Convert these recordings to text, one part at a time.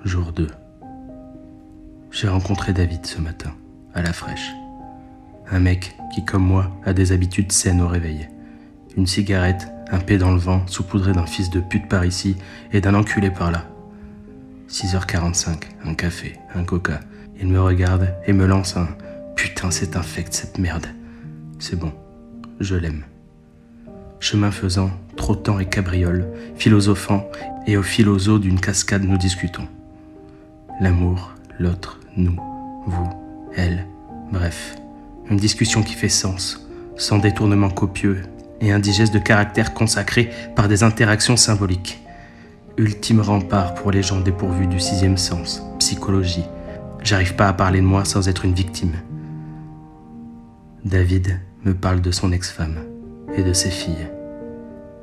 Jour 2. J'ai rencontré David ce matin, à la fraîche. Un mec qui, comme moi, a des habitudes saines au réveil. Une cigarette, un paix dans le vent, saupoudré d'un fils de pute par ici et d'un enculé par là. 6h45, un café, un coca. Il me regarde et me lance un « Putain, c'est infect cette merde ». C'est bon, je l'aime. Chemin faisant, trottant et cabriole, philosophant et au fil aux eaux d'une cascade nous discutons. L'amour, l'autre, nous, vous, elle, bref, une discussion qui fait sens, sans détournement copieux et indigeste de caractère consacré par des interactions symboliques. Ultime rempart pour les gens dépourvus du sixième sens, psychologie. J'arrive pas à parler de moi sans être une victime. David me parle de son ex-femme et de ses filles.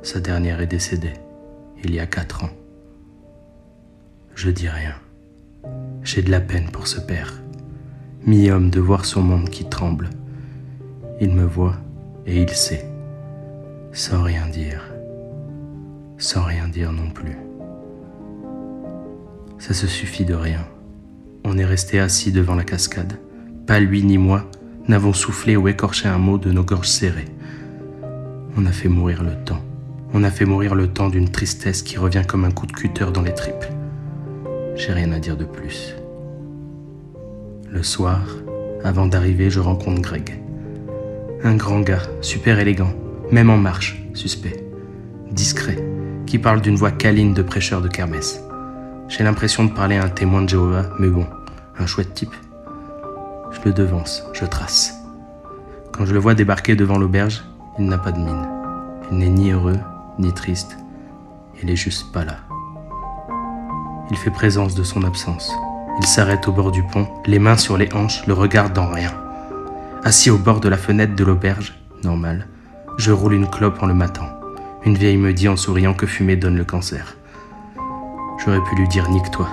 Sa dernière est décédée, il y a 4 ans. Je dis rien. J'ai de la peine pour ce père, mi-homme de voir son monde qui tremble. Il me voit et il sait, sans rien dire non plus. Ça se suffit de rien. On est resté assis devant la cascade. Pas lui ni moi n'avons soufflé ou écorché un mot de nos gorges serrées. On a fait mourir le temps. On a fait mourir le temps d'une tristesse qui revient comme un coup de cutter dans les tripes. J'ai rien à dire de plus. Le soir, avant d'arriver, je rencontre Greg. Un grand gars, super élégant, même en marche, suspect. Discret, qui parle d'une voix câline de prêcheur de kermesse. J'ai l'impression de parler à un témoin de Jéhovah, mais bon, un chouette type. Je le devance, je trace. Quand je le vois débarquer devant l'auberge, il n'a pas de mine. Il n'est ni heureux, ni triste. Il est juste pas là. Il fait présence de son absence. Il s'arrête au bord du pont, les mains sur les hanches, le regard dans rien. Assis au bord de la fenêtre de l'auberge, normal, je roule une clope en le matant. Une vieille me dit en souriant que fumer donne le cancer. J'aurais pu lui dire « nique-toi »,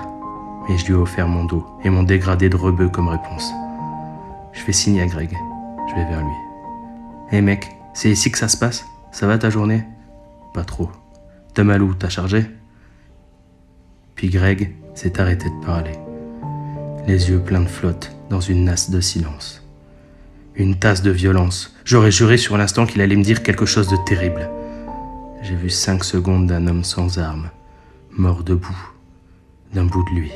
mais je lui ai offert mon dos et mon dégradé de rebeu comme réponse. Je fais signe à Greg. Je vais vers lui. « Hé mec, c'est ici que ça se passe? Ça va ta journée ?»« Pas trop. T'as mal où? T'as chargé ?» Puis Greg s'est arrêté de parler, les yeux pleins de flotte dans une nasse de silence. Une tasse de violence. J'aurais juré sur l'instant qu'il allait me dire quelque chose de terrible. J'ai vu 5 secondes d'un homme sans armes, mort debout, d'un bout de lui.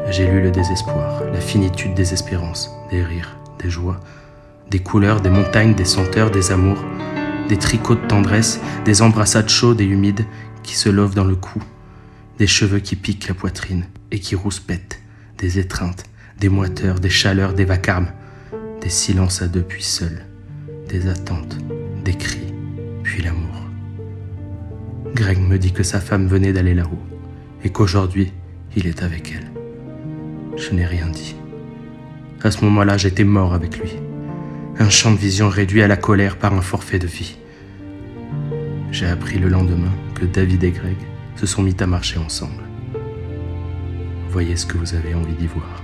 J'ai lu le désespoir, la finitude des espérances, des rires, des joies, des couleurs, des montagnes, des senteurs, des amours, des tricots de tendresse, des embrassades chaudes et humides qui se lovent dans le cou, des cheveux qui piquent la poitrine et qui rouspètent, des étreintes, des moiteurs, des chaleurs, des vacarmes, des silences à 2 puis seuls, des attentes, des cris, puis l'amour. Greg me dit que sa femme venait d'aller là-haut et qu'aujourd'hui, il est avec elle. Je n'ai rien dit. À ce moment-là, j'étais mort avec lui. Un champ de vision réduit à la colère par un forfait de vie. J'ai appris le lendemain que David et Greg se sont mis à marcher ensemble. Voyez ce que vous avez envie d'y voir.